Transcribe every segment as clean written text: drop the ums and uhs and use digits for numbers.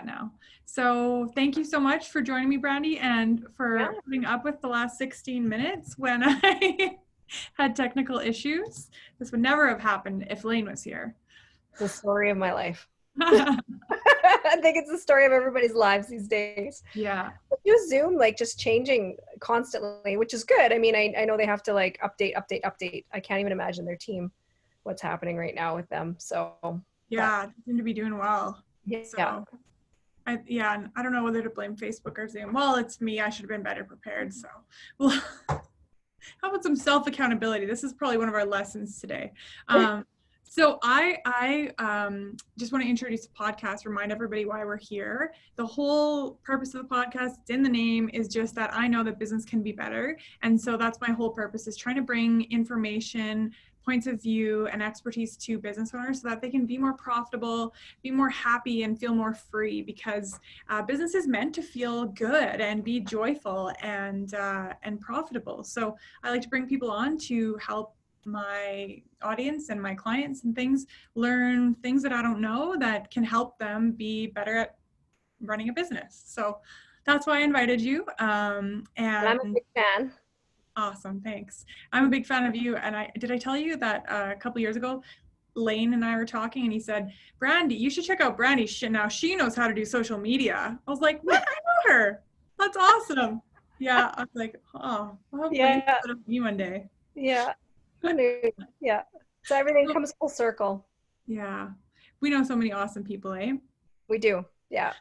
now. So thank you so much for joining me, Brandy, and for putting up with the last 16 minutes when I had technical issues. This would never have happened if Lane was here. It's the story of my life. I think it's the story of everybody's lives these days. Yeah. You Zoom like just changing constantly, which is good. I mean, I know they have to like update. I can't even imagine their team, what's happening right now with them. So yeah, they seem to be doing well. Yeah. So, and I don't know whether to blame Facebook or Zoom. Well, it's me. I should have been better prepared. So, well, how about some self-accountability? This is probably one of our lessons today. So I just want to introduce the podcast, remind everybody why we're here. The whole purpose of the podcast, it's in the name, is just that I know that business can be better. And so that's my whole purpose, is trying to bring information, points of view, and expertise to business owners so that they can be more profitable, be more happy, and feel more free, because business is meant to feel good and be joyful and profitable. So I like to bring people on to help my audience and my clients and things learn things that I don't know that can help them be better at running a business. So that's why I invited you. And I'm a big fan. Awesome, thanks. I'm a big fan of you. And did I tell you that a couple years ago, Lane and I were talking, and he said, "Brandy, you should check out Brandy. Now she knows how to do social media." I was like, "What? I know her. That's awesome." Yeah, I was like, "Oh, well, hopefully you can put up me one day." Yeah. Yeah. So everything comes full circle. Yeah. We know so many awesome people, eh? We do. Yeah.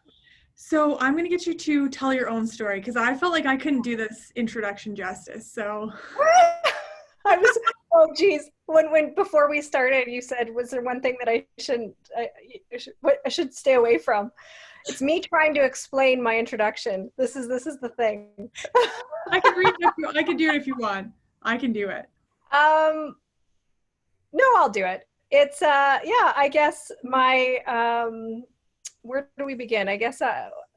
So I'm going to get you to tell your own story, because I felt like I couldn't do this introduction justice. So oh geez. When before we started, you said, was there one thing that I should stay away from? It's me trying to explain my introduction. This is the thing. I can read it. I can do it if you want. I can do it. No, I'll do it. It's I guess my where do we begin? I guess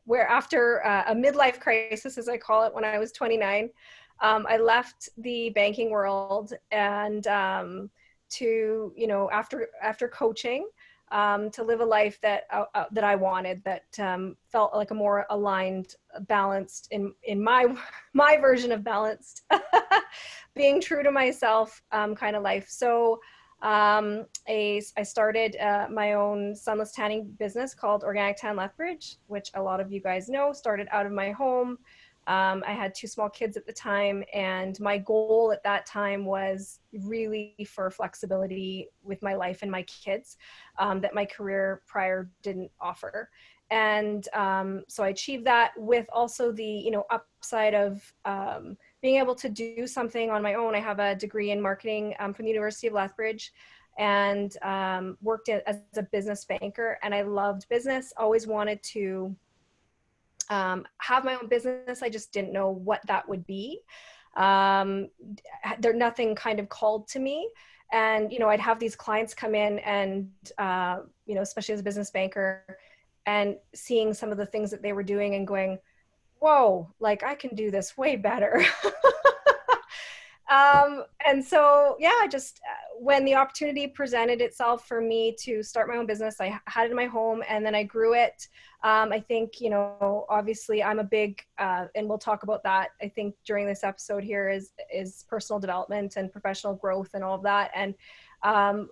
where after a midlife crisis, as I call it, when I was 29, I left the banking world and to, after coaching, to live a life that I wanted, that felt like a more aligned, balanced, in my version of balanced, being true to myself kind of life. So I started my own sunless tanning business called Organic Tan Lethbridge, which a lot of you guys know, started out of my home. I had 2 small kids at the time, and my goal at that time was really for flexibility with my life and my kids that my career prior didn't offer. And so I achieved that with also the, upside of being able to do something on my own. I have a degree in marketing from the University of Lethbridge, and worked as a business banker, and I loved business, always wanted to have my own business. I just didn't know what that would be. Nothing kind of called to me. And, I'd have these clients come in and, especially as a business banker, and seeing some of the things that they were doing and going, whoa, like I can do this way better. And so, just when the opportunity presented itself for me to start my own business, I had it in my home, and then I grew it. I think, obviously I'm a big, and we'll talk about that, I think, during this episode here, is personal development and professional growth and all of that. And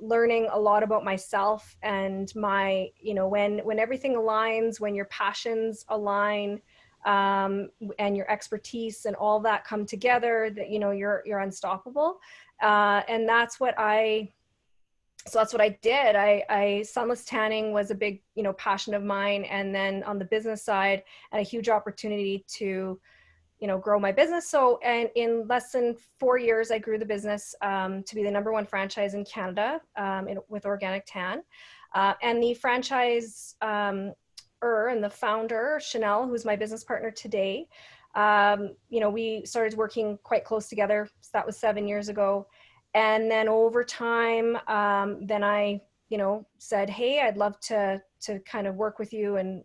learning a lot about myself and my, when everything aligns, when your passions align, and your expertise and all that come together, that you're unstoppable. And that's what I did. I sunless tanning was a big passion of mine, and then on the business side, and a huge opportunity to grow my business. So, and in less than 4 years, I grew the business to be the #1 franchise in Canada with Organic Tan, and the franchise and the founder, Chanel, who's my business partner today, we started working quite close together. So that was 7 years ago. And then over time, then I, said, hey, I'd love to kind of work with you and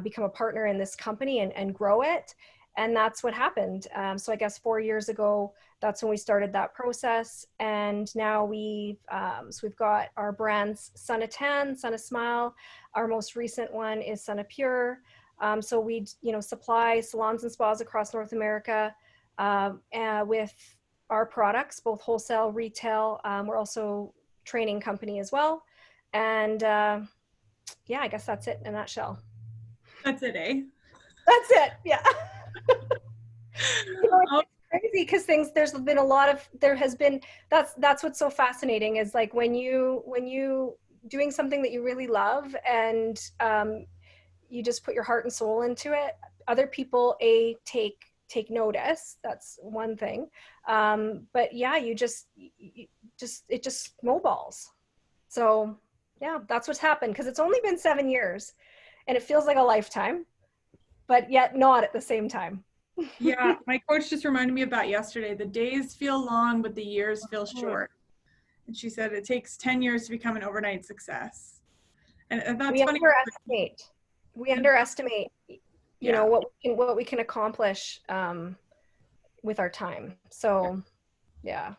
become a partner in this company and grow it. And that's what happened. So I guess 4 years ago, that's when we started that process. And now we've got our brands, Sana Tan, Sana Smile. Our most recent one is Sana Pure. So we, supply salons and spas across North America with our products, both wholesale, retail. We're also a training company as well. And yeah, I guess that's it in a nutshell. That's it, eh? That's it. Yeah. Oh, It's crazy because there's been that's what's so fascinating is like when you doing something that you really love and you just put your heart and soul into it, other people take notice. That's one thing. But yeah, it just snowballs. So yeah, that's what's happened because it's only been 7 years and it feels like a lifetime, but yet not at the same time. yeah, my coach just reminded me of that yesterday. The days feel long, but the years feel short. And she said it takes 10 years to become an overnight success. And that's we funny. underestimate we underestimate Yeah. what we can accomplish with our time. So yeah.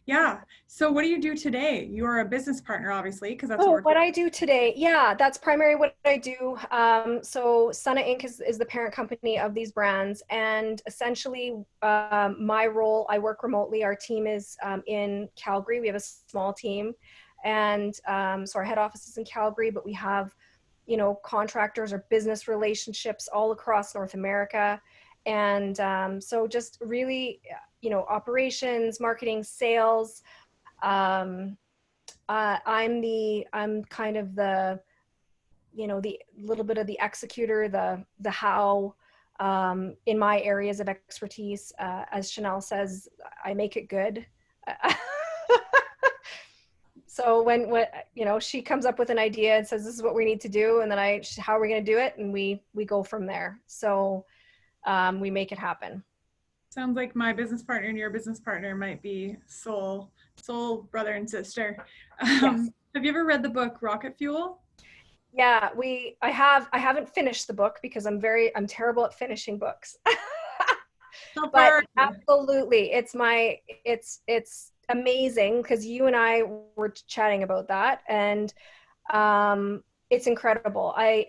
Yeah. So what do you do today? You're a business partner, obviously, because that's Oh, what what I do today, yeah, that's primarily what I do. So Sana Inc. is the parent company of these brands, and essentially my role, I work remotely. Our team is in Calgary. We have a small team, and so our head office is in Calgary, but we have, contractors or business relationships all across North America. And so just really, operations, marketing, sales. Um, I'm kind of the little bit of the executor, the how in my areas of expertise. As Chanel says, I make it good. So when she comes up with an idea and says this is what we need to do, and then how are we going to do it, and we go from there. So we make it happen. sounds like my business partner and your business partner might be soul brother and sister. Yes. Have you ever read the book Rocket Fuel? Yeah, I haven't finished the book because I'm terrible at finishing books. How But far? absolutely, it's amazing because you and I were chatting about that, and it's incredible. I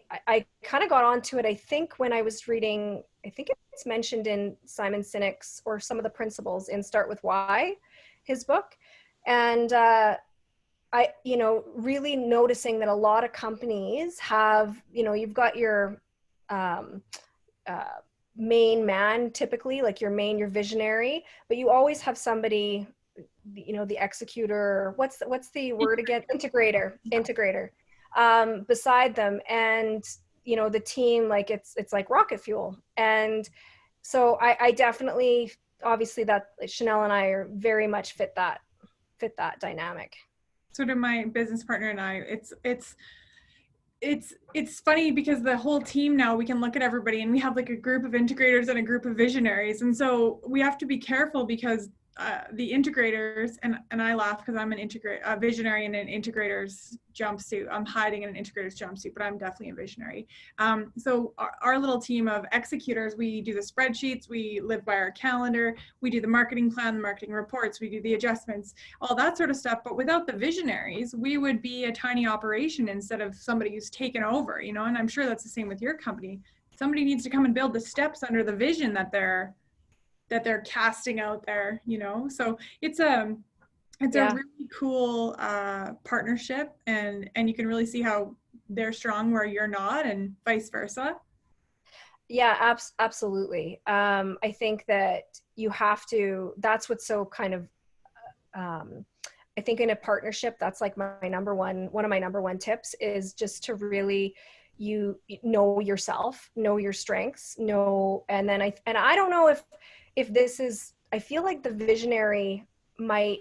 kind of got onto it, I think, when I was reading, I think it's mentioned in Simon Sinek's or some of the principles in Start With Why, his book. And really noticing that a lot of companies have, you've got your um, uh, main man, typically, like your visionary, but you always have somebody, the executor, what's the word again? Integrator, beside them. And, the team, like it's like rocket fuel. And so I definitely, obviously that Chanel and I are very much fit that dynamic. Sort of my business partner and I, it's funny because the whole team now, we can look at everybody and we have like a group of integrators and a group of visionaries, and so we have to be careful because the integrators, and I laugh because I'm a visionary in an integrator's jumpsuit. I'm hiding in an integrator's jumpsuit, but I'm definitely a visionary. So our little team of executors, we do the spreadsheets, we live by our calendar, we do the marketing plan, the marketing reports, we do the adjustments, all that sort of stuff. But without the visionaries, we would be a tiny operation instead of somebody who's taken over, and I'm sure that's the same with your company. Somebody needs to come and build the steps under the vision that they're casting out there, so it's a Yeah. really cool partnership, and you can really see how they're strong where you're not, and vice versa. Yeah, absolutely. I think that you have to, that's what's so kind of, I think in a partnership, that's like one of my number one tips is just to really, you know yourself, know your strengths, and then I don't know if this is, I feel like the visionary might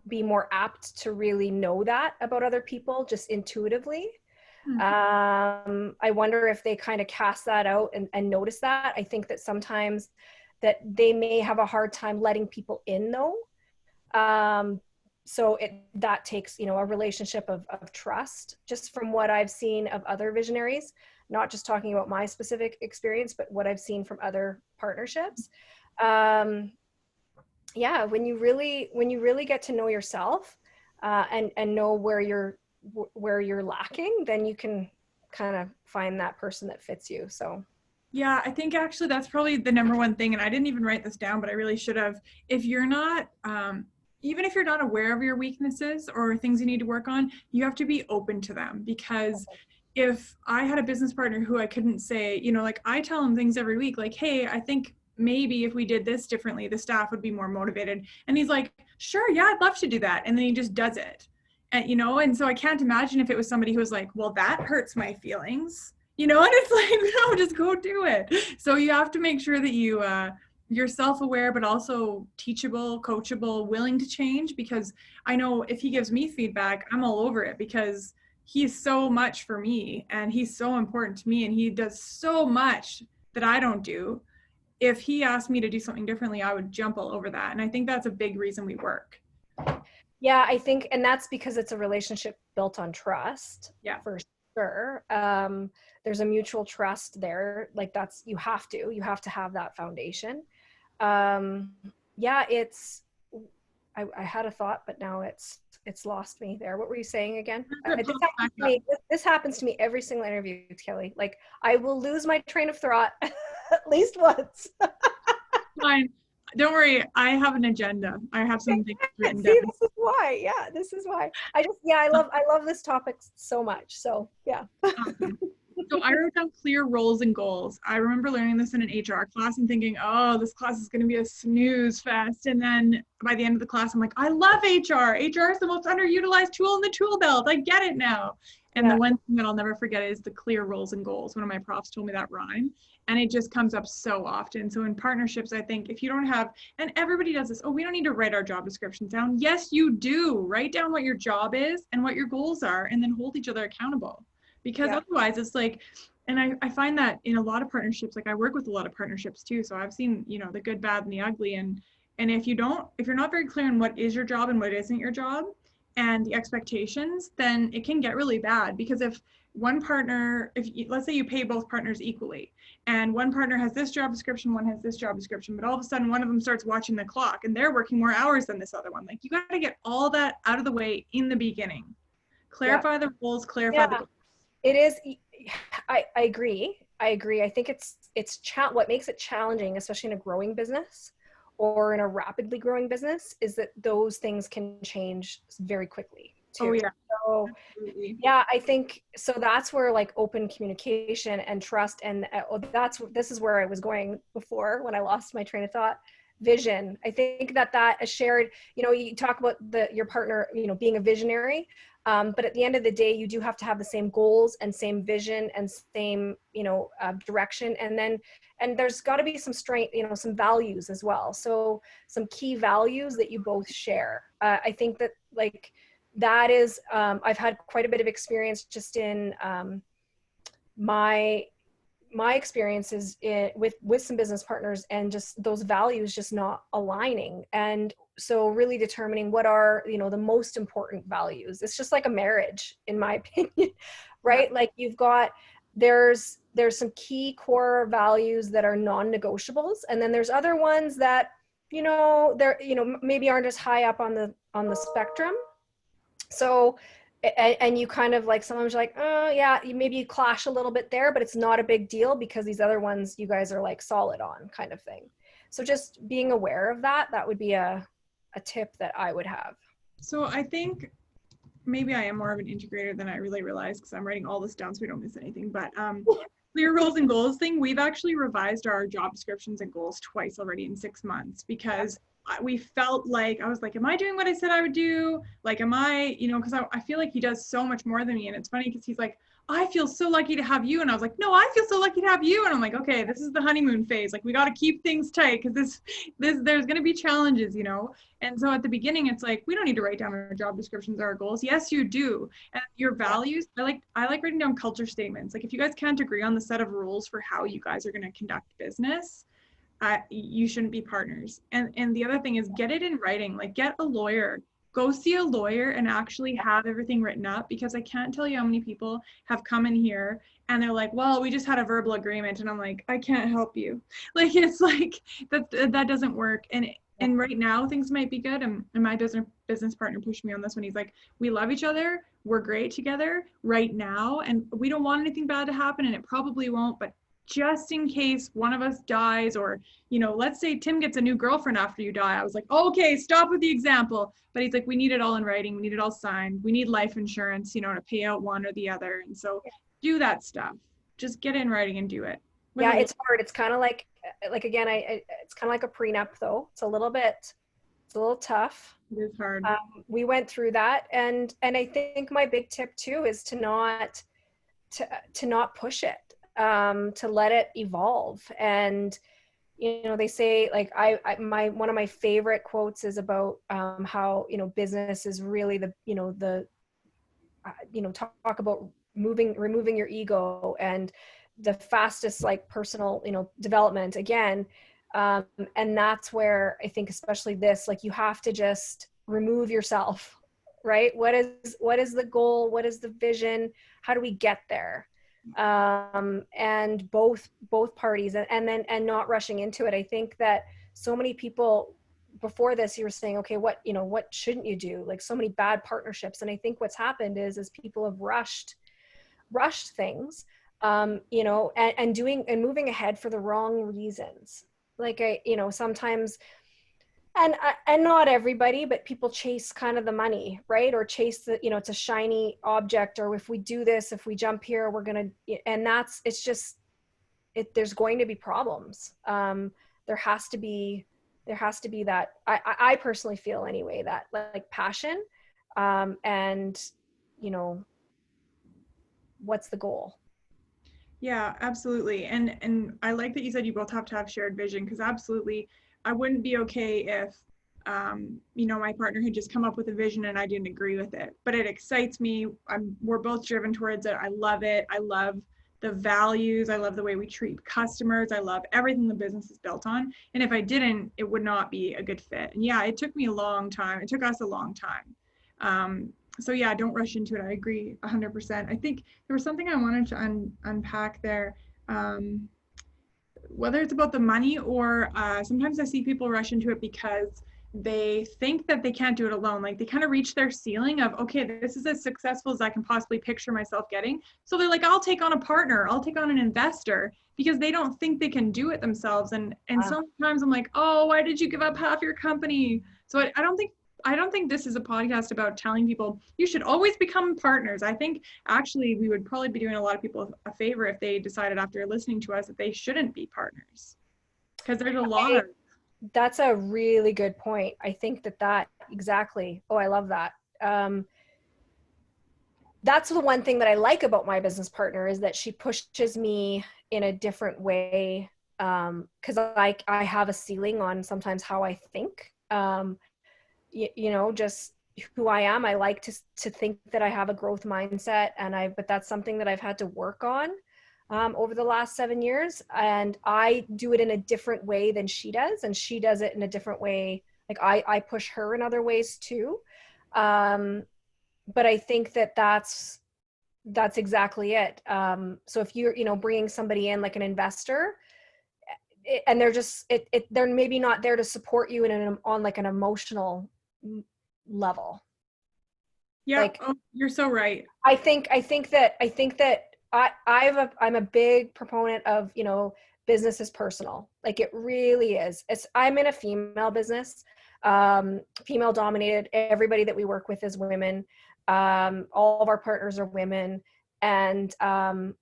be more apt to really know that about other people just intuitively. I wonder if they kind of cast that out and notice that. I think that sometimes that they may have a hard time letting people in though, so that takes, a relationship of trust, just from what I've seen of other visionaries, not just talking about my specific experience, but what I've seen from other partnerships. Yeah, when you really get to know yourself, and know where you're lacking, then you can kind of find that person that fits you. So Yeah, I think actually that's probably the number one thing. And I didn't even write this down, but I really should have. If you're not, even if you're not aware of your weaknesses or things you need to work on, you have to be open to them. Because if I had a business partner who I couldn't say, like I tell him things every week, like, hey, I think maybe if we did this differently, the staff would be more motivated. And he's like, sure, yeah, I'd love to do that. And then he just does it. And so I can't imagine if it was somebody who was like, well, that hurts my feelings. And it's like, no, just go do it. So you have to make sure that you're self-aware, but also teachable, coachable, willing to change, because I know if he gives me feedback, I'm all over it, because he's so much for me and he's so important to me and he does so much that I don't do. If he asked me to do something differently, I would jump all over that. And I think that's a big reason we work. yeah, I think, and that's because it's a relationship built on trust. Yeah. For sure. There's a mutual trust there. Like you have to have that foundation. Yeah, I had a thought, but now it's lost me there. What were you saying again? This happens to me every single interview, Kelly. Like I will lose my train of thought at least once. Fine. Don't worry. I have an agenda. I have some things written down. This is why. Yeah, this is why. I love this topic so much. So yeah. Awesome. So I wrote down clear roles and goals. I remember learning this in an HR class and thinking, oh, this class is going to be a snooze fest. And then by the end of the class, I'm like, I love HR. HR is the most underutilized tool in the tool belt. I get it now. And the one thing that I'll never forget is the clear roles and goals. One of my profs told me that rhyme, and it just comes up so often. So in partnerships, I think if you don't have, and everybody does this, oh, we don't need to write our job descriptions down. Yes, you do. Write down what your job is and what your goals are, and then hold each other accountable. Because otherwise it's like, and I find that in a lot of partnerships, like I work with a lot of partnerships too. So I've seen, the good, bad, and the ugly. And if you're not very clear on what is your job and what isn't your job and the expectations, then it can get really bad. Because if one partner, let's say you pay both partners equally, and one partner has this job description, one has this job description, but all of a sudden one of them starts watching the clock and they're working more hours than this other one. Like you got to get all that out of the way in the beginning. Clarify the roles, clarify the goals. It is. I agree. I think what makes it challenging, especially in a growing business or in a rapidly growing business, is that those things can change very quickly too. Oh yeah. So absolutely. Yeah, I think so. That's where like open communication and trust, and this is where I was going before when I lost my train of thought. Vision. I think that a shared, you talk about your partner, being a visionary. But at the end of the day, you do have to have the same goals and same vision and same, direction. And there's got to be some strength, some values as well. So some key values that you both share. I think that that is, I've had quite a bit of experience just in my experiences with some business partners, and just those values just not aligning. And so really determining what are, the most important values. It's just like a marriage, in my opinion, right? Yeah. Like there's some key core values that are non-negotiables. And then there's other ones that, they're, maybe aren't as high up on the spectrum. So, and you kind of like, sometimes you're like, oh yeah, maybe you clash a little bit there, but it's not a big deal because these other ones you guys are like solid on, kind of thing. So just being aware of that would be a tip that I would have. So I think maybe I am more of an integrator than I really realized, because I'm writing all this down so we don't miss anything. But clear roles and goals thing, we've actually revised our job descriptions and goals twice already in 6 months, because we felt like, I was like, am I doing what I said I would do? Like, am I, because I feel like he does so much more than me. And it's funny because he's like, I feel so lucky to have you. And I was like, no, I feel so lucky to have you. And I'm like, okay, this is the honeymoon phase. Like, we got to keep things tight, because there's going to be challenges, And so at the beginning, it's like, we don't need to write down our job descriptions or our goals. Yes, you do. And your values, I like writing down culture statements. Like, if you guys can't agree on the set of rules for how you guys are going to conduct business, you shouldn't be partners. And the other thing is, get it in writing. Like, get a lawyer, go see a lawyer and actually have everything written up, because I can't tell you how many people have come in here and they're like, well, we just had a verbal agreement. And I'm like, I can't help you. Like, it's like, that doesn't work. And right now things might be good. And my business partner pushed me on this one. He's like, we love each other. We're great together right now. And we don't want anything bad to happen. And it probably won't, but just in case one of us dies, or, you know, let's say Tim gets a new girlfriend after you die. I was like, oh, okay, stop with the example. But he's like, we need it all in writing. We need it all signed. We need life insurance, you know, to pay out one or the other. And so do that stuff. Just get it in writing and do it. Yeah, it's hard. It's kind of like again, it's kind of like a prenup though. It's a little tough. It is hard. We went through that. And I think my big tip too is to not push it. To let it evolve. And, you know, they say, like, one of my favorite quotes is about how, you know, business is really talk about removing your ego and the fastest, like, personal, you know, development again. And that's where I think, especially this, like, you have to just remove yourself, right? What is the goal? What is the vision? How do we get there? And both parties, and not rushing into it. I think that so many people before this, you were saying, okay, what shouldn't you do? Like, so many bad partnerships. And I think what's happened is people have rushed things, you know, and moving ahead for the wrong reasons. Like, sometimes, and not everybody, but people chase kind of the money, right? Or chase the, you know, it's a shiny object, or if we do this, if we jump here, we're going to, and there's going to be problems. There has to be that, I personally feel anyway, that like passion, and, you know, what's the goal? Yeah, absolutely. And I like that you said you both have to have shared vision, because absolutely, I wouldn't be okay if, you know, my partner had just come up with a vision and I didn't agree with it. But it excites me. We're both driven towards it. I love it. I love the values. I love the way we treat customers. I love everything the business is built on. And if I didn't, it would not be a good fit. And yeah, it took me a long time. It took us a long time. So yeah, don't rush into it. I agree 100%. I think there was something I wanted to unpack there. Whether it's about the money, or sometimes I see people rush into it because they think that they can't do it alone. Like, they kind of reach their ceiling of, okay, this is as successful as I can possibly picture myself getting. So they're like, I'll take on a partner, I'll take on an investor, because they don't think they can do it themselves. And sometimes I'm like, oh, why did you give up half your company? So I don't think this is a podcast about telling people you should always become partners. I think actually we would probably be doing a lot of people a favor if they decided after listening to us that they shouldn't be partners, because there's a lot of. That's a really good point. I think that exactly. Oh, I love that. That's the one thing that I like about my business partner, is that she pushes me in a different way. Cause I have a ceiling on sometimes how I think, you know, just who I am. I like to think that I have a growth mindset, but that's something that I've had to work on over the last 7 years. And I do it in a different way than she does. And she does it in a different way. Like, I push her in other ways too. But I think that's exactly it. So if you're, you know, bringing somebody in like an investor, and they're maybe not there to support you on like an emotional level. Yeah, like, you're so right. I think that I'm a big proponent of, you know, business is personal. Like, it really is. I'm in a female business, female dominated. Everybody that we work with is women. All of our partners are women. And I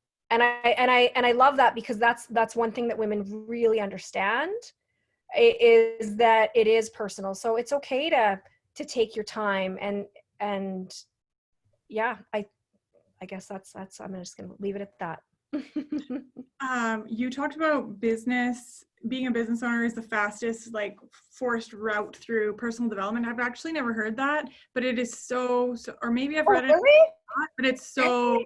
love that, because that's one thing that women really understand, is that it is personal. So it's okay to take your time, and yeah, I guess that's I'm just going to leave it at that. You talked about being a business owner is the fastest, like, forced route through personal development. I've actually never heard that, but it is so or maybe I've read it, Really? but it's so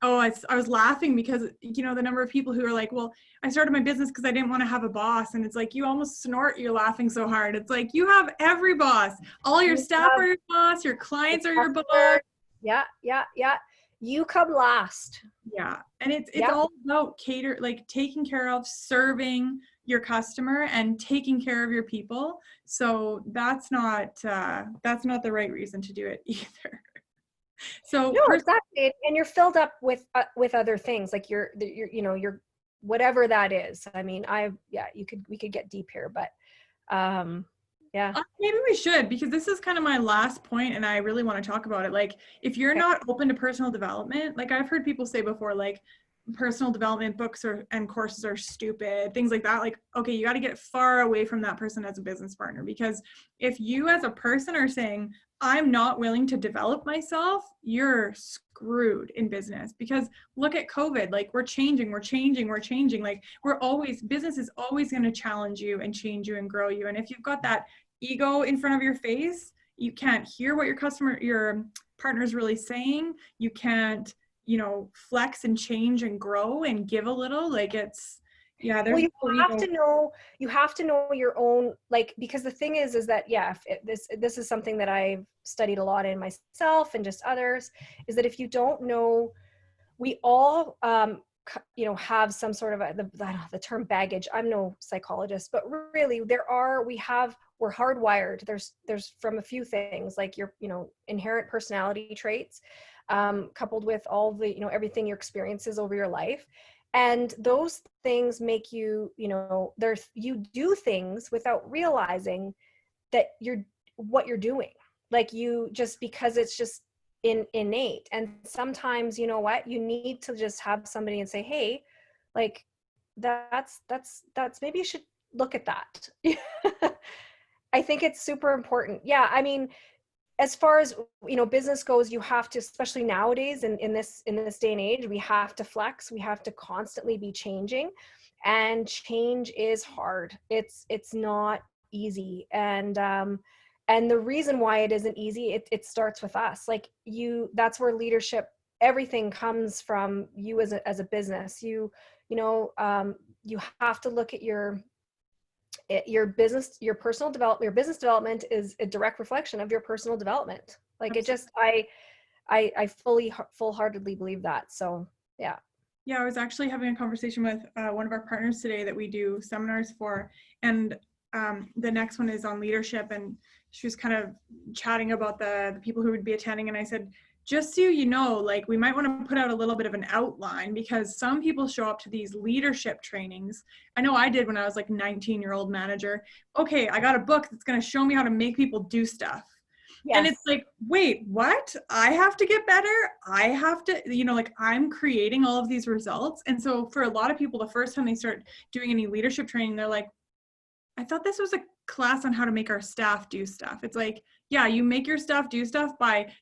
Oh, I was laughing because, you know, the number of people who are like, well, I started my business because I didn't want to have a boss. And it's like, you almost snort, you're laughing so hard. It's like, you have every boss. All your You staff have are your boss. Your the clients are your boss. customers. Yeah, yeah, yeah. You come last. Yeah. And it's Yeah. all about like taking care of, serving your customer and taking care of your people. So that's not the right reason to do it either. So No, exactly. And you're filled up with other things like your you know, your whatever that is. I mean, yeah, we could get deep here, but yeah. maybe we should, because this is kind of my last point and I really want to talk about it. Like, if you're Okay. not open to personal development, like I've heard people say before, like personal development books and courses are stupid, things like that. Like, okay, you got to get far away from that person as a business partner, because if you as a person are saying, I'm not willing to develop myself, you're screwed in business. Because look at COVID, like we're changing. Like business is always going to challenge you and change you and grow you. And if you've got that ego in front of your face, you can't hear what your partner is really saying. You can't, you know, flex and change and grow and give a little. Like it's, yeah, there's Well, you have to know your own, like, because the thing is that, yeah, this is something that I've studied a lot in myself and just others, is that if you don't know, we all, you know, have some sort of the term baggage. I'm no psychologist, but really we're hardwired. There's from a few things like your, you know, inherent personality traits, coupled with all the, you know, everything your experiences over your life. And those things make you, you know, you do things without realizing that what you're doing. Like you just, because it's just innate. And sometimes, you know what, you need to just have somebody and say, hey, like that's maybe you should look at that. I think it's super important. Yeah. I mean, as far as, you know, business goes, you have to, especially nowadays in this day and age, we have to flex. We have to constantly be changing, and change is hard. It's not easy. And the reason why it isn't easy, it starts with us. Like that's where leadership, everything comes from you as a business. You know, you have to look at your business, your personal development. Your business development is a direct reflection of your personal development. Like Absolutely. it just, I full-heartedly believe that. So yeah. Yeah, I was actually having a conversation with one of our partners today that we do seminars for, and the next one is on leadership, and she was kind of chatting about the people who would be attending, and I said, just so you know, like we might want to put out a little bit of an outline, because some people show up to these leadership trainings. I know I did when I was like 19-year-old manager. Okay, I got a book that's going to show me how to make people do stuff. Yes. And it's like, wait, what? I have to get better. I have to, you know, like I'm creating all of these results. And so for a lot of people, the first time they start doing any leadership training, they're like, I thought this was a class on how to make our staff do stuff. It's like, yeah, you make your staff do stuff by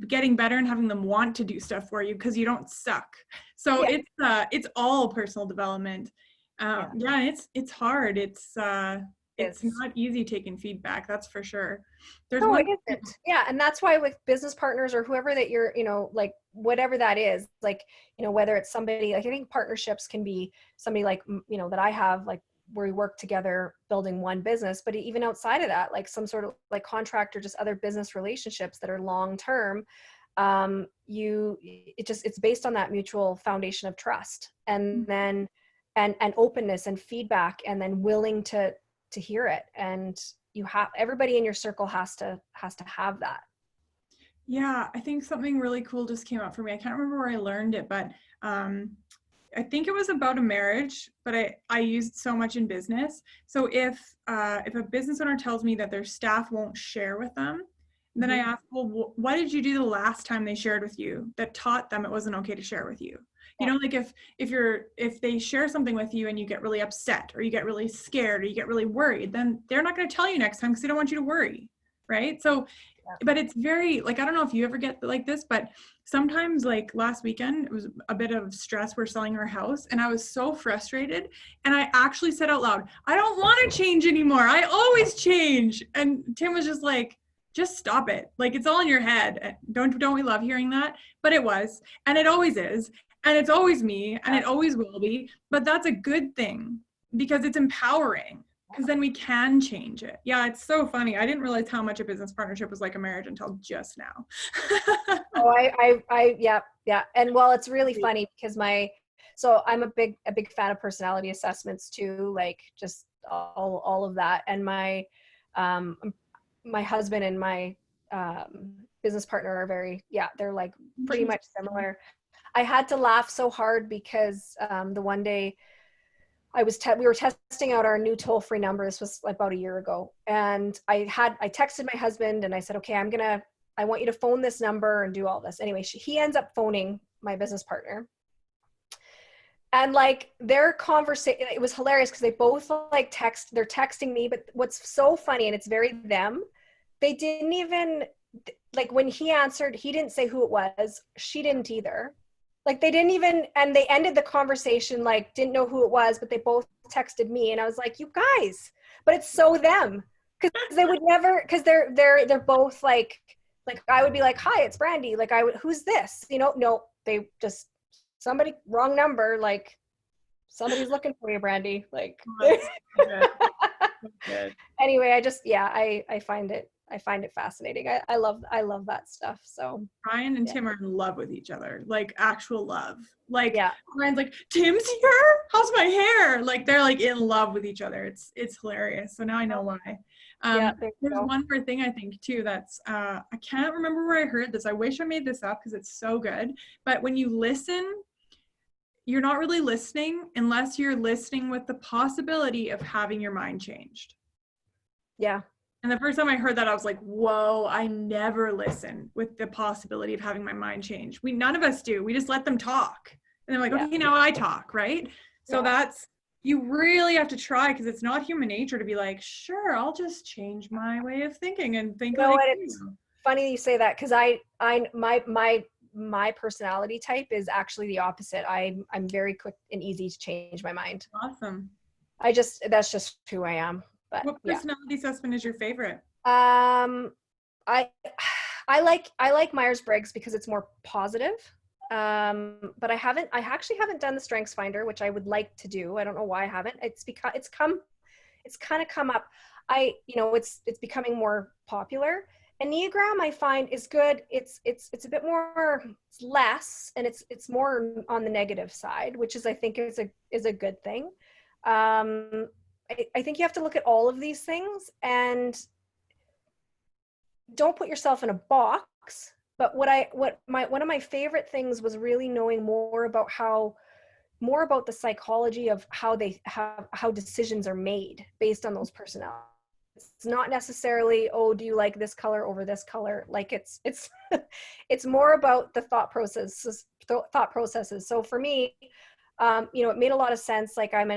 getting better and having them want to do stuff for you, because you don't suck. So yeah. It's all personal development. Yeah, it's hard. It's not easy taking feedback, that's for sure. No, it isn't. Yeah, and that's why with business partners or whoever that you're, you know, like whatever that is, like, you know, whether it's somebody, like I think partnerships can be somebody like, you know, that I have, like where we work together building one business, but even outside of that, like some sort of like contract or just other business relationships that are long term, it's based on that mutual foundation of trust, and then and openness and feedback, and then willing to hear it. And everybody in your circle has to have that. Yeah, I think something really cool just came up for me. I can't remember where I learned it, but I think it was about a marriage, but I used so much in business. So if a business owner tells me that their staff won't share with them, then I ask, well, what did you do the last time they shared with you that taught them it wasn't okay to share with you? You know, like if they share something with you and you get really upset, or you get really scared, or you get really worried, then they're not going to tell you next time because they don't want you to worry, right? So, but it's very, like, I don't know if you ever get like this, but sometimes, like last weekend, it was a bit of stress. We're selling our house and I was so frustrated, and I actually said out loud, I don't want to change anymore. I always change. And Tim was just like, just stop it. Like, it's all in your head. Don't we love hearing that? But it was, and it always is. And it's always me, and it always will be, but that's a good thing because it's empowering, because then we can change it. Yeah, it's so funny. I didn't realize how much a business partnership was like a marriage until just now. Yeah, yeah. And well, it's really funny because so I'm a big fan of personality assessments too, like just all of that. And my husband and my business partner are they're like pretty much similar. I had to laugh so hard because the one day we were testing out our new toll-free number. This was about a year ago. And I texted my husband and I said, okay, I want you to phone this number and do all this. Anyway, he ends up phoning my business partner. And like their conversation, it was hilarious because they both like they're texting me, but what's so funny, and it's very them, they didn't even, like when he answered, he didn't say who it was. She didn't either. Like they didn't even, and they ended the conversation, like didn't know who it was, but they both texted me. And I was like, you guys, but it's so them. Cause they would never, cause they're both like I would be like, hi, it's Brandy. Like who's this? You know, no, they just, somebody, wrong number. Like somebody's looking for you, Brandy. Like, Good. Anyway, I find it fascinating. I love that stuff. So Ryan and Tim are in love with each other, like actual love. Like yeah. Ryan's like, Tim's here? How's my hair? Like they're like in love with each other. It's hilarious. So now I know why. There's one more thing I think too that's I can't remember where I heard this. I wish I made this up because it's so good. But when you listen, you're not really listening unless you're listening with the possibility of having your mind changed. Yeah. And the first time I heard that, I was like, whoa, I never listen with the possibility of having my mind change. None of us do. We just let them talk. And they're like, okay, now I talk, right? So you really have to try, because it's not human nature to be like, sure, I'll just change my way of thinking and think like you. It's funny you say that, because my personality type is actually the opposite. I'm very quick and easy to change my mind. Awesome. That's just who I am. But what personality assessment is your favorite? I like Myers-Briggs because it's more positive. But I actually haven't done the Strengths Finder, which I would like to do. I don't know why I haven't. It's because it's kind of come up. It's becoming more popular. Enneagram I find is good. It's a bit more, it's less, and it's more on the negative side, which I think is a good thing. I think you have to look at all of these things and don't put yourself in a box. But one of my favorite things was really knowing more about the psychology of how decisions are made based on those personalities. It's not necessarily, oh, do you like this color over this color? Like it's it's more about the thought processes. So for me, it made a lot of sense. Like I'm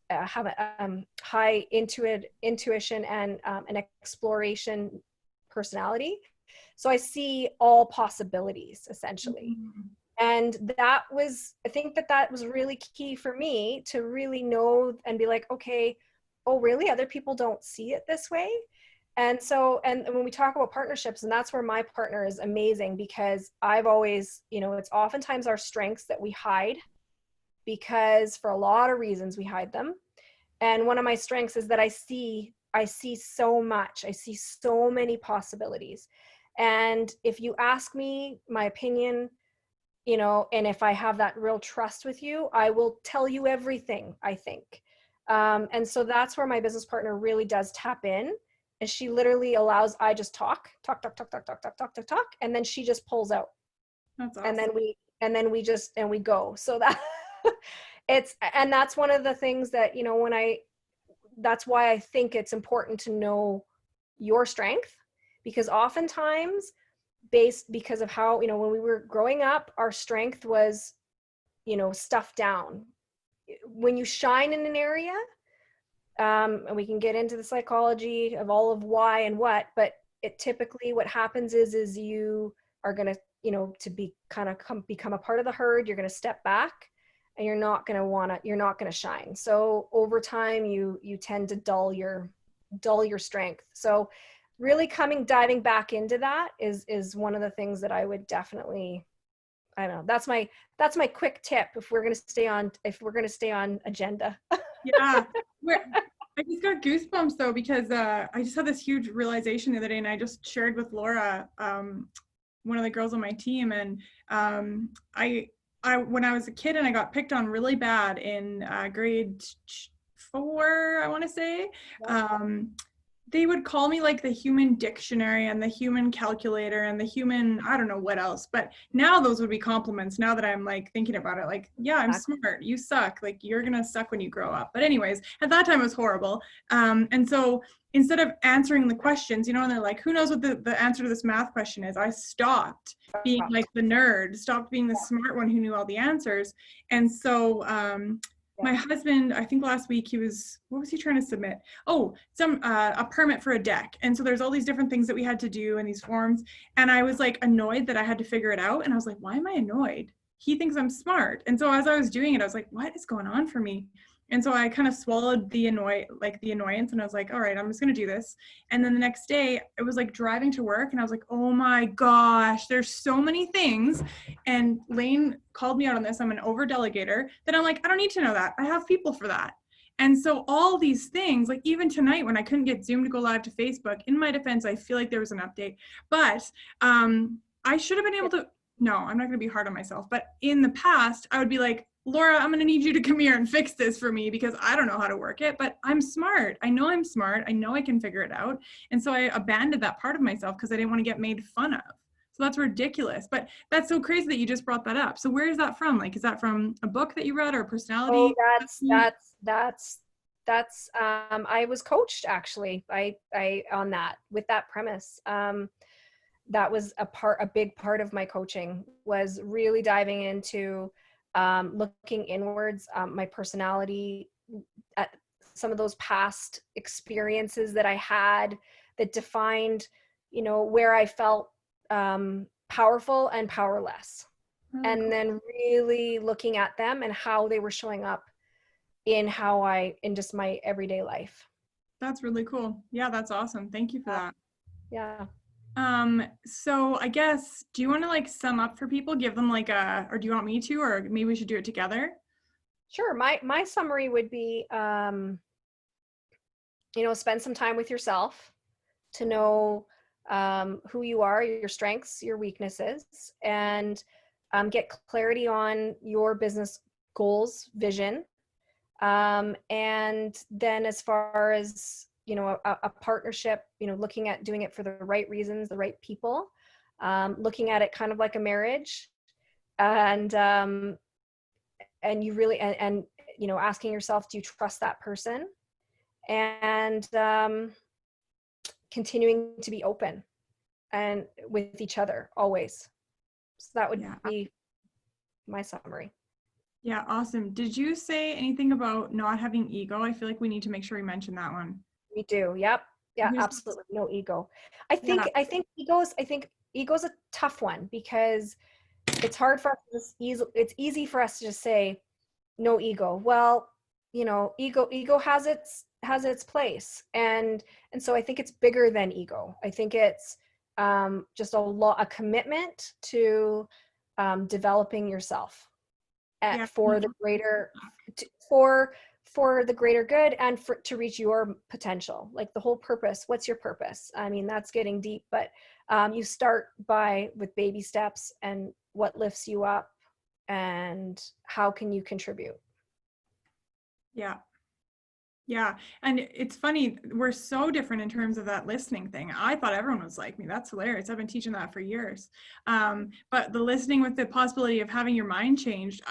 have a high intuition and an exploration personality. So I see all possibilities essentially. Mm-hmm. And I think that was really key for me to really know and be like, okay, oh, really? Other people don't see it this way. And when we talk about partnerships, and that's where my partner is amazing, because I've always, it's oftentimes our strengths that we hide, because for a lot of reasons we hide them. And one of my strengths is that I see so much. I see so many possibilities. And if you ask me my opinion, and if I have that real trust with you, I will tell you everything, I think. And so that's where my business partner really does tap in. And she literally allows, I just talk, and then she just pulls out. That's awesome. And then we go. So that that's one of the things that, that's why I think it's important to know your strength, because oftentimes because of how, when we were growing up, our strength was, stuffed down. When you shine in an area, and we can get into the psychology of all of why and what, but it typically, what happens is you are going to, to become a part of the herd, you're going to step back, and you're not going to shine. So over time, you tend to dull your strength. So really diving back into that is one of the things that I would definitely I don't know. That's my quick tip if we're going to stay on agenda. Yeah. I just got goosebumps though, because I just had this huge realization the other day, and I just shared with Laura, one of the girls on my team, and I when I was a kid and I got picked on really bad in grade 4, I want to say. They would call me like the human dictionary and the human calculator and the human, I don't know what else, but now those would be compliments. Now that I'm like thinking about it, like, yeah, I'm smart, you suck, like you're gonna suck when you grow up. But anyways, at that time it was horrible. And so instead of answering the questions, you know, and they're like, who knows what the answer to this math question is, I stopped being like the nerd, stopped being the smart one who knew all the answers. And so my husband, I think last week what was he trying to submit? Oh, a permit for a deck. And so there's all these different things that we had to do in these forms. And I was like annoyed that I had to figure it out. And I was like, why am I annoyed? He thinks I'm smart. And so as I was doing it, I was like, what is going on for me? And so I kind of swallowed the annoyance, and I was like, all right, I'm just going to do this. And then the next day it was like driving to work, and I was like, oh my gosh, there's so many things. And Lane called me out on this. I'm an over delegator, that I'm like, I don't need to know that. I have people for that. And so all these things, like even tonight when I couldn't get Zoom to go live to Facebook, in my defense, I feel like there was an update, but I should have been able to, no, I'm not going to be hard on myself, but in the past I would be like, Laura, I'm going to need you to come here and fix this for me because I don't know how to work it, but I'm smart. I know I'm smart. I know I can figure it out. And so I abandoned that part of myself because I didn't want to get made fun of. So that's ridiculous. But that's so crazy that you just brought that up. So where is that from? Like, is that from a book that you read or a personality? Oh, that's I was coached actually. I on that, with that premise. That was a big part of my coaching, was really diving into looking inwards, my personality, at some of those past experiences that I had that defined, you know, where I felt powerful and powerless. And then really looking at them and how they were showing up in just my everyday life. That's really cool. Yeah, that's awesome. Thank you for that. Yeah. So I guess, do you want to like sum up for people, give them like or do you want me to, or maybe we should do it together? Sure. My summary would be, you know, spend some time with yourself to know who you are, your strengths, your weaknesses, and get clarity on your business goals, vision. And then as far as, you know, a partnership, you know, looking at doing it for the right reasons, the right people, looking at it kind of like a marriage, and you really, and, you know, asking yourself, do you trust that person? And continuing to be open and with each other always. So that would be my summary. Yeah, awesome. Did you say anything about not having ego? I feel like we need to make sure we mention that one. We do. Yep. Yeah, absolutely. No ego. I think ego's a tough one, because it's hard for us it's easy for us to just say no ego. Well, you know, ego has its place. And so I think it's bigger than ego. I think it's just a commitment to developing yourself for the greater for the greater good, and to reach your potential. Like the whole purpose. What's your purpose? I mean, that's getting deep, but you start with baby steps, and what lifts you up, and how can you contribute? Yeah. And it's funny, we're so different in terms of that listening thing. I thought everyone was like me. That's hilarious. I've been teaching that for years. But the listening with the possibility of having your mind changed,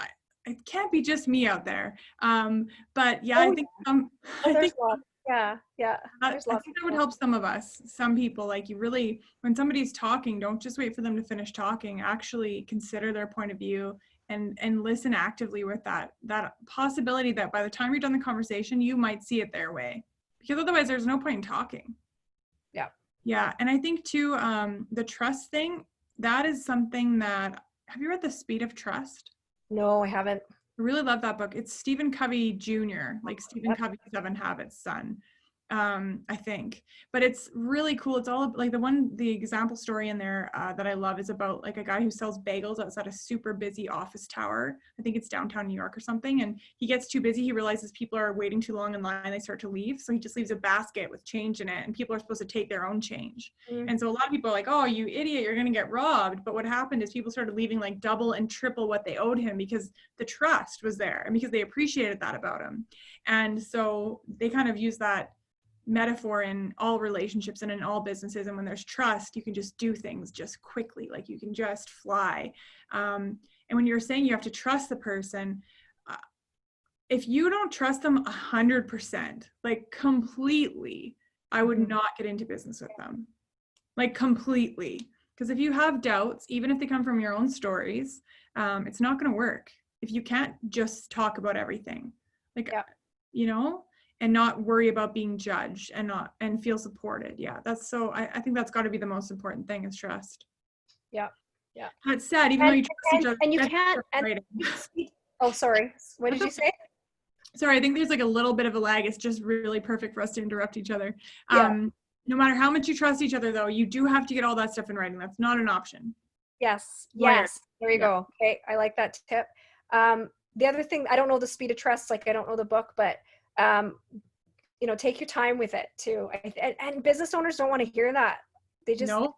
it can't be just me out there. But yeah, I think lots. Yeah. I think that would help some of us. Some people, like, you really, when somebody's talking, don't just wait for them to finish talking. Actually consider their point of view and listen actively with that possibility that by the time you're done the conversation, you might see it their way, because otherwise there's no point in talking. Yeah. And I think too, the trust thing, that is something that, have you read The Speed of Trust? No, I haven't. I really love that book. It's Stephen Covey Jr., like Stephen Covey's 7 Habits son. I think, but it's really cool. It's all like the example story in there that I love is about like a guy who sells bagels outside a super busy office tower. I think it's downtown New York or something. And he gets too busy. He realizes people are waiting too long in line. They start to leave. So he just leaves a basket with change in it, and people are supposed to take their own change. And so a lot of people are like, oh, you idiot, you're going to get robbed. But what happened is people started leaving like double and triple what they owed him because the trust was there and because they appreciated that about him. And so they kind of use that metaphor in all relationships and in all businesses. And when there's trust, you can just do things just quickly, like you can just fly. And when you're saying you have to trust the person, if you don't trust them 100%, like completely, I would not get into business with them, like completely. Because if you have doubts, even if they come from your own stories, it's not going to work. If you can't just talk about everything, like, you know, and not worry about being judged and feel supported. Yeah, that's so, I think that's got to be the most important thing is trust. Yeah. That's sad, even though you trust each other. And you can't. Oh, sorry. What did you say? Sorry, I think there's like a little bit of a lag. It's just really perfect for us to interrupt each other. Yeah. No matter how much you trust each other, though, you do have to get all that stuff in writing. That's not an option. Yes. There you go. Okay, I like that tip. The other thing, I don't know the speed of trust, like I don't know the book, but you know, take your time with it too. And business owners don't want to hear that. They just don't.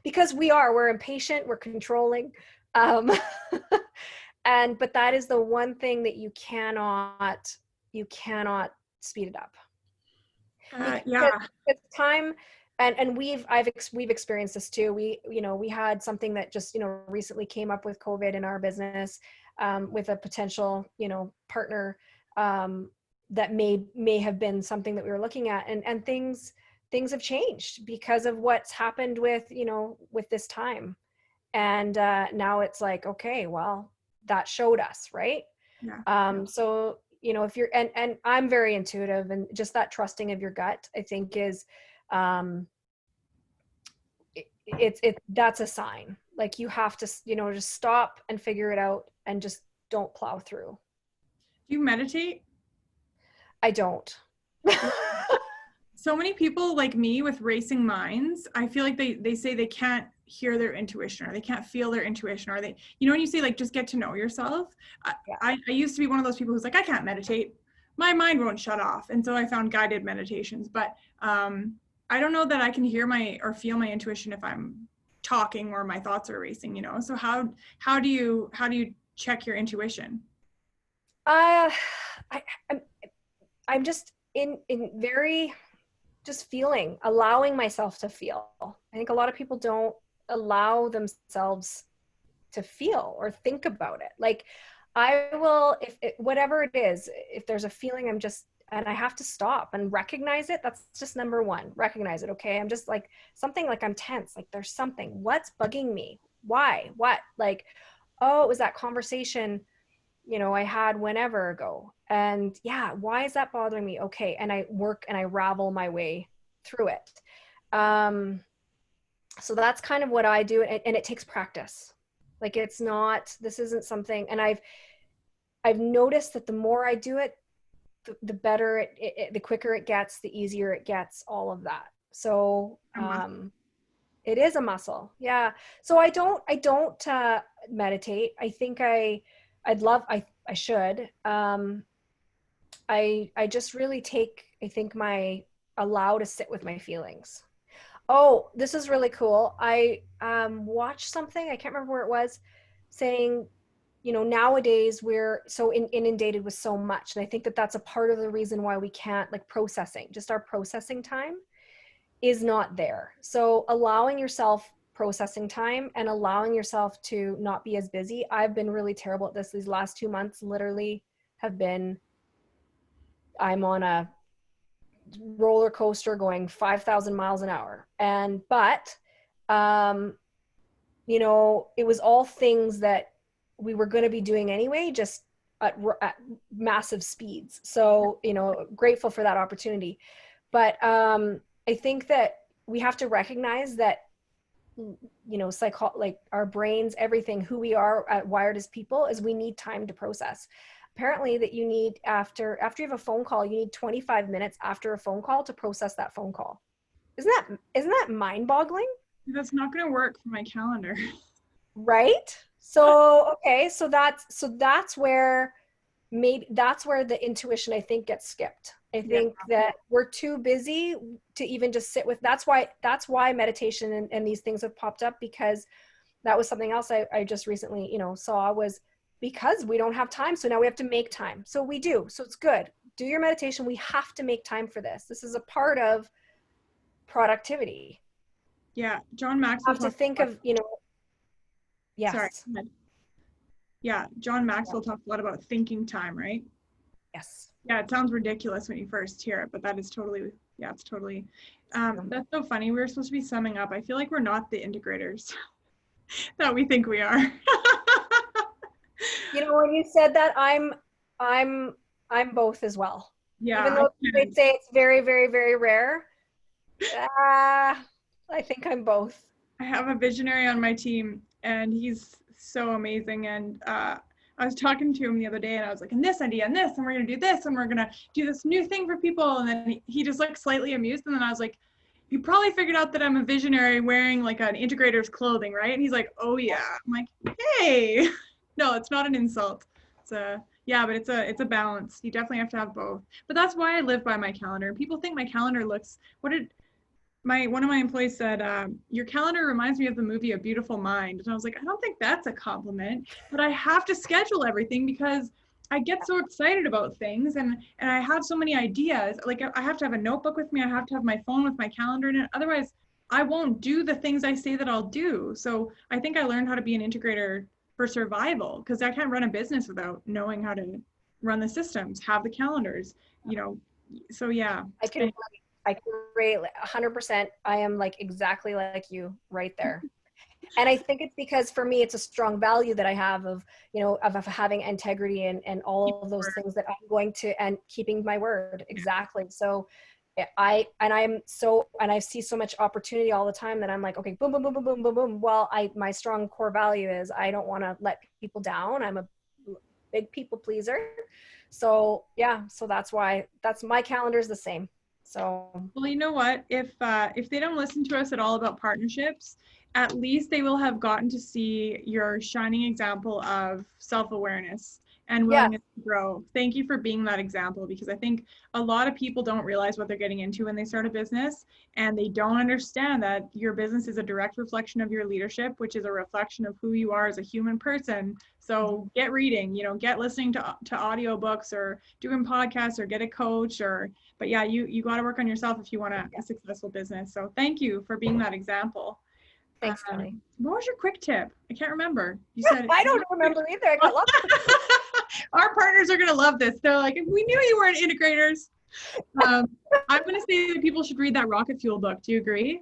Because we're impatient, we're controlling. But that is the one thing that you cannot speed it up. It's time. And we've experienced this too. We had something that just, recently came up with COVID in our business, with a potential, partner, that may have been something that we were looking at, and things have changed because of what's happened with this time. And now it's like, okay, well, that showed us, right? So, if you're, and I'm very intuitive, and just that trusting of your gut, I think is, that's a sign. Like you have to, just stop and figure it out and just don't plow through. Do you meditate? I don't. So many people like me with racing minds, I feel like they say they can't hear their intuition, or they can't feel their intuition, or they, when you say like, just get to know yourself. I used to be one of those people who's like, I can't meditate. My mind won't shut off. And so I found guided meditations, but I don't know that I can hear or feel my intuition if I'm talking or my thoughts are racing, So how do you check your intuition? I'm just in very, just feeling, allowing myself to feel. I think a lot of people don't allow themselves to feel or think about it. Like I will, if whatever it is, if there's a feeling, and I have to stop and recognize it. That's just number one. Recognize it. Okay. I'm just like something, like I'm tense. Like there's something. What's bugging me? Why? What? Like, oh, it was that conversation, I had whenever ago. And yeah, why is that bothering me? Okay. And I work and I ravel my way through it. So that's kind of what I do. And it takes practice. Like this isn't something, and I've noticed that the more I do it, the better the quicker it gets, the easier it gets, all of that. So, it is a muscle. Yeah. So I don't meditate. I think I should. I just really take, I think, allow to sit with my feelings. Oh, this is really cool. I watched something, I can't remember where it was, saying, nowadays we're so inundated with so much. And I think that that's a part of the reason why we can't, like, just our processing time is not there. So allowing yourself processing time and allowing yourself to not be as busy. I've been really terrible at this. These last 2 months literally I'm on a roller coaster going 5,000 miles an hour. But it was all things that we were going to be doing anyway, just at massive speeds. So, grateful for that opportunity. But I think that we have to recognize that, like our brains, everything, who we are wired as people, is we need time to process. apparently that you need after you have a phone call, you need 25 minutes after a phone call to process that phone call. Isn't that mind-boggling? That's not going to work for my calendar. Right? So, okay, so that's where the intuition, I think, gets skipped. I Yeah. think that we're too busy to even just sit with. That's why meditation and these things have popped up, because that was something else I just recently, saw, was because we don't have time. So now we have to make time. So we do. So it's good. Do your meditation. We have to make time for this. This is a part of productivity. Yeah. John You Maxwell have to talks think about, of, sorry. yes, Go ahead. Yeah. John Maxwell talks a lot about thinking time, right? yes. Yeah. It sounds ridiculous when you first hear it, but that is totally, yeah, it's totally, that's so funny. We were supposed to be summing up. I feel like we're not the integrators that we think we are. When you said that, I'm both as well. Yeah. Even though they say it's very, very, very rare, I think I'm both. I have a visionary on my team, and he's so amazing. And I was talking to him the other day, and I was like, and this idea, and this, and we're gonna do this, and we're gonna do this new thing for people. And then he just like slightly amused, and then I was like, you probably figured out that I'm a visionary wearing like an integrator's clothing, right? And he's like, oh yeah. I'm like, hey, no, it's not an insult. It's a yeah, but it's a balance. You definitely have to have both. But that's why I live by my calendar. People think my calendar looks one of my employees said, your calendar reminds me of the movie A Beautiful Mind. And I was like, I don't think that's a compliment, but I have to schedule everything because I get so excited about things, and I have so many ideas. Like I have to have a notebook with me. I have to have my phone with my calendar in it. Otherwise, I won't do the things I say that I'll do. So I think I learned how to be an integrator for survival, because I can't run a business without knowing how to run the systems, have the calendars, so yeah. I can relate 100%. I am like exactly like you right there. And I think it's because for me, it's a strong value that I have of having integrity and all of those things that I'm going to, and keeping my word. Exactly. So I see so much opportunity all the time that I'm like, okay, boom, boom, boom, boom, boom, boom, boom. Well, my strong core value is I don't want to let people down. I'm a big people pleaser. So yeah, so that's my calendar is the same. So, well, you know what? If they don't listen to us at all about partnerships, at least they will have gotten to see your shining example of self-awareness and willingness to grow. Thank you for being that example, because I think a lot of people don't realize what they're getting into when they start a business, and they don't understand that your business is a direct reflection of your leadership, which is a reflection of who you are as a human person. So get reading, get listening to audiobooks, or doing podcasts, or get a coach, but yeah, you got to work on yourself if you want a successful business. So thank you for being that example. thanks, Kelly. What was your quick tip? I can't remember. You said I don't remember either. I got lots of Our partners are going to love this. They're like, we knew you weren't integrators. I'm going to say that people should read that Rocket Fuel book. Do you agree?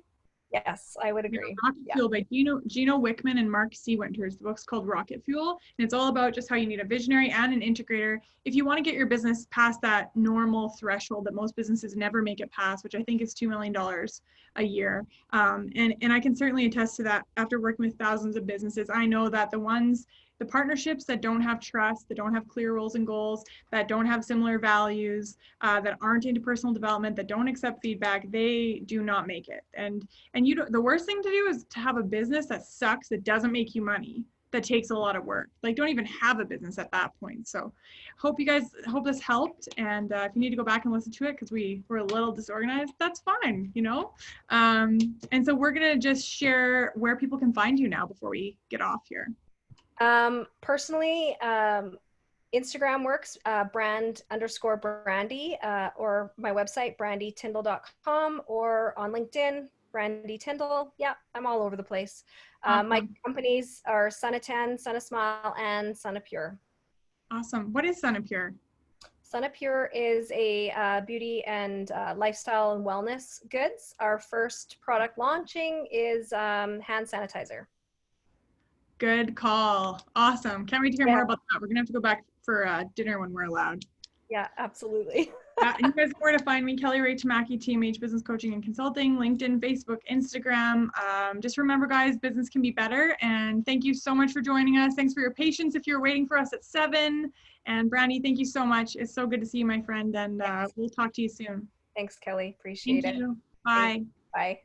Yes, I would agree. Rocket Fuel by Gino Wickman and Mark C. Winters. The book's called Rocket Fuel, and it's all about just how you need a visionary and an integrator if you want to get your business past that normal threshold that most businesses never make it past, which I think is $2 million a year. And I can certainly attest to that after working with thousands of businesses. I know that the partnerships that don't have trust, that don't have clear roles and goals, that don't have similar values, that aren't into personal development, that don't accept feedback, they do not make it. And the worst thing to do is to have a business that sucks, that doesn't make you money, that takes a lot of work. Like, don't even have a business at that point. So hope this helped. And if you need to go back and listen to it because we were a little disorganized, that's fine, And so we're going to just share where people can find you now before we get off here. Personally, Instagram works, brand_Brandy, or my website, brandytyndall.com, or on LinkedIn, Brandy Tyndall. Yeah, I'm all over the place. Awesome. My companies are Sunatan, Sun of Smile, and Sun of Pure. Awesome. What is Sun of Pure? Sun of Pure is a beauty and lifestyle and wellness goods. Our first product launching is hand sanitizer. Good call. Awesome. Can't wait to hear more about that. We're going to have to go back for dinner when we're allowed. Yeah, absolutely. And you guys know where to find me, Kelly Ray Tamaki, TMH Business Coaching and Consulting, LinkedIn, Facebook, Instagram. Just remember, guys, business can be better. And thank you so much for joining us. Thanks for your patience if you're waiting for us at 7. And Brandy, thank you so much. It's so good to see you, my friend. And we'll talk to you soon. Thanks, Kelly. Appreciate Thank it. you. Thanks. Bye. Bye.